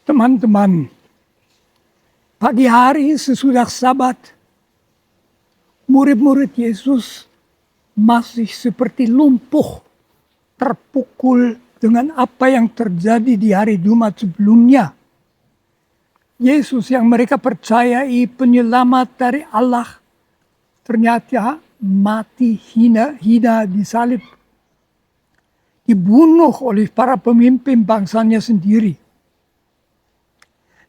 Teman-teman, pagi hari sesudah Sabat, murid-murid Yesus masih seperti lumpuh, terpukul dengan apa yang terjadi di hari Jumat sebelumnya. Yesus yang mereka percayai penyelamat dari Allah, ternyata mati hina disalib. Dibunuh oleh para pemimpin bangsanya sendiri.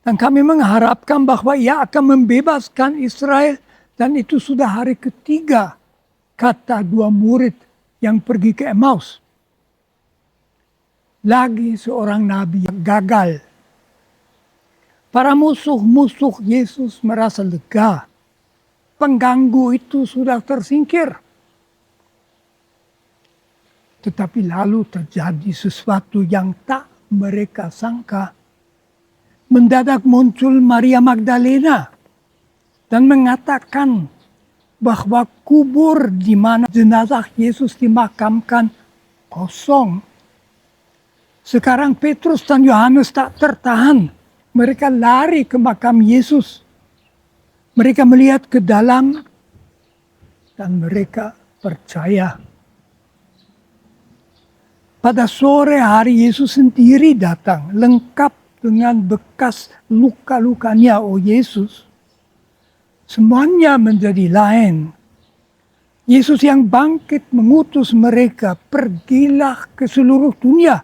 Dan kami mengharapkan bahwa ia akan membebaskan Israel. Dan itu sudah hari ketiga, kata dua murid yang pergi ke Emmaus. Lagi seorang nabi yang gagal. Para musuh-musuh Yesus merasa lega. Pengganggu itu sudah tersingkir. Tetapi lalu terjadi sesuatu yang tak mereka sangka. Mendadak muncul Maria Magdalena dan mengatakan bahwa kubur di mana jenazah Yesus dimakamkan kosong. Sekarang Petrus dan Yohanes tak tertahan. Mereka lari ke makam Yesus. Mereka melihat ke dalam dan mereka percaya. Pada sore hari Yesus sendiri datang lengkap dengan bekas luka-lukanya, oh Yesus. Semuanya menjadi lain. Yesus yang bangkit mengutus mereka, pergilah ke seluruh dunia.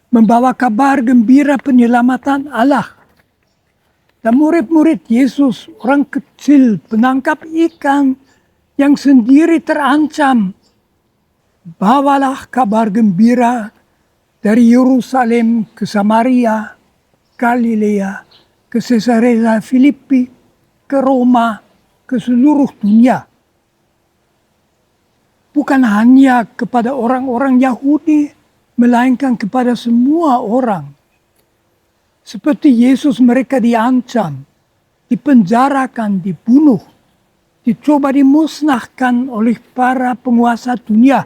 Membawa kabar gembira penyelamatan Allah. Dan murid-murid Yesus, orang kecil penangkap ikan yang sendiri terancam. Bawalah kabar gembira dari Yerusalem ke Samaria, Galilea, ke Caesarea Filipi, ke Roma, ke seluruh dunia. Bukan hanya kepada orang-orang Yahudi, melainkan kepada semua orang. Seperti Yesus mereka diancam, dipenjarakan, dibunuh, dicoba dimusnahkan oleh para penguasa dunia.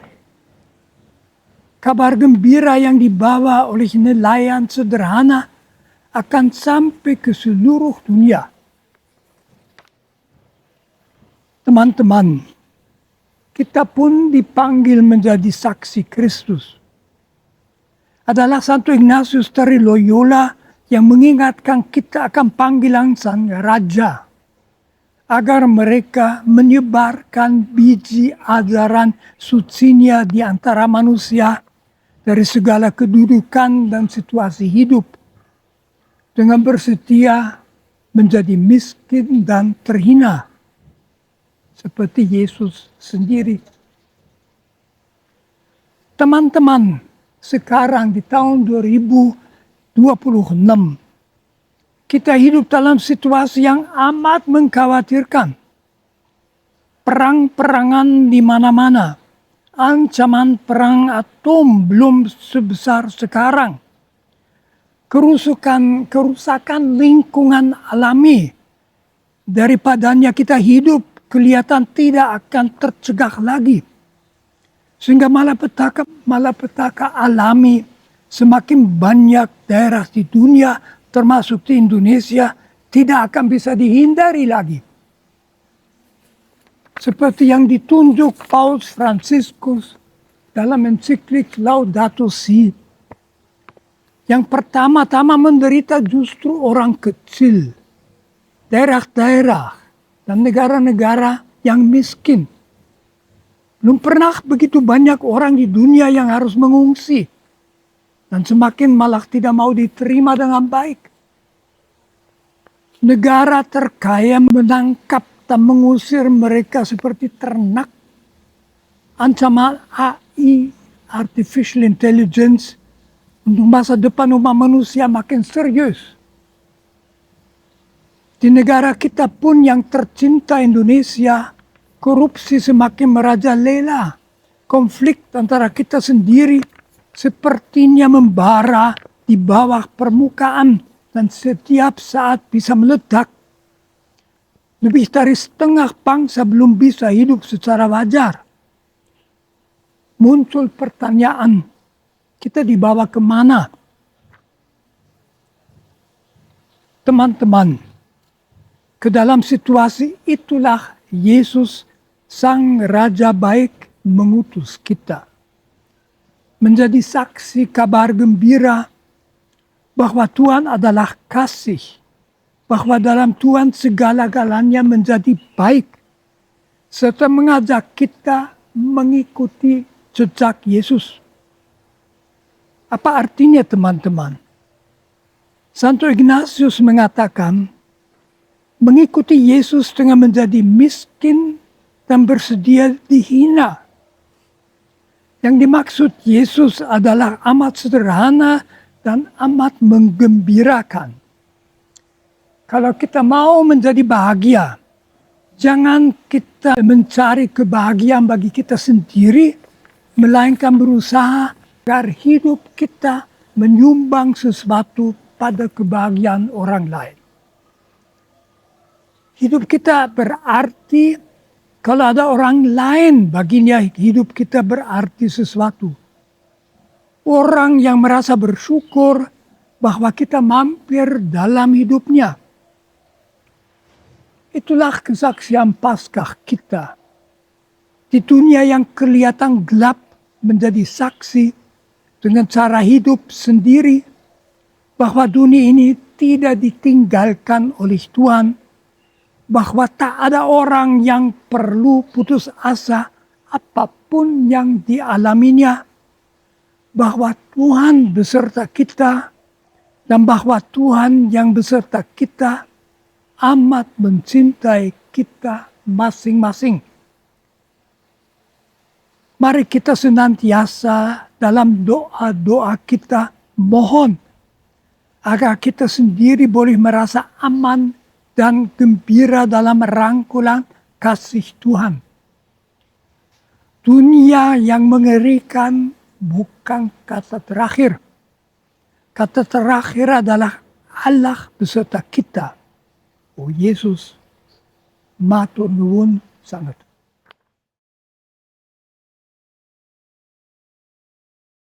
Kabar gembira yang dibawa oleh nelayan sederhana akan sampai ke seluruh dunia. Teman-teman, kita pun dipanggil menjadi saksi Kristus. Adalah Santo Ignatius dari Loyola yang mengingatkan kita akan panggilan Sang Raja. Agar mereka menyebarkan biji ajaran sucinya di antara manusia dari segala kedudukan dan situasi hidup, dengan bersedia menjadi miskin dan terhina, seperti Yesus sendiri. Teman-teman, sekarang di tahun 2026, kita hidup dalam situasi yang amat mengkhawatirkan. Perang-perangan di mana-mana. Ancaman perang atom belum sebesar sekarang. Kerusakan lingkungan alami. Daripadanya kita hidup kelihatan tidak akan tercegah lagi. Sehingga malapetaka alami semakin banyak daerah di dunia, termasuk di Indonesia, tidak akan bisa dihindari lagi. Seperti yang ditunjuk Paus Fransiskus dalam ensiklik Laudato Si. Yang pertama-tama menderita justru orang kecil, daerah-daerah, dan negara-negara yang miskin. Belum pernah begitu banyak orang di dunia yang harus mengungsi. Dan semakin malah tidak mau diterima dengan baik. Negara terkaya menangkap dan mengusir mereka seperti ternak. Ancaman AI, Artificial Intelligence, untuk masa depan umat manusia makin serius. Di negara kita pun yang tercinta Indonesia, korupsi semakin merajalela. Konflik antara kita sendiri sepertinya membara di bawah permukaan dan setiap saat bisa meledak. Lebih dari setengah bangsa belum bisa hidup secara wajar. Muncul pertanyaan, kita dibawa kemana? Teman-teman, ke dalam situasi itulah Yesus Sang Raja Baik mengutus kita menjadi saksi kabar gembira bahwa Tuhan adalah kasih, bahwa dalam Tuhan segala-galanya menjadi baik, serta mengajak kita mengikuti jejak Yesus. Apa artinya, teman-teman? Santo Ignatius mengatakan, mengikuti Yesus dengan menjadi miskin dan bersedia dihina. Yang dimaksud Yesus adalah amat sederhana dan amat menggembirakan. Kalau kita mau menjadi bahagia, jangan kita mencari kebahagiaan bagi kita sendiri, melainkan berusaha agar hidup kita menyumbang sesuatu pada kebahagiaan orang lain. Hidup kita berarti kalau ada orang lain baginya hidup kita berarti sesuatu. Orang yang merasa bersyukur bahwa kita mampir dalam hidupnya. Itulah kesaksian Paskah kita. Di dunia yang kelihatan gelap menjadi saksi dengan cara hidup sendiri bahwa dunia ini tidak ditinggalkan oleh Tuhan, bahwa tak ada orang yang perlu putus asa apapun yang dialaminya, bahwa Tuhan beserta kita, dan bahwa Tuhan yang beserta kita amat mencintai kita masing-masing. Mari kita senantiasa dalam doa-doa kita mohon agar kita sendiri boleh merasa aman dan gembira dalam rangkulan kasih Tuhan. Dunia yang mengerikan bukan kata terakhir. Kata terakhir adalah Allah beserta kita. Oh Yesus, matur nuwun sangat.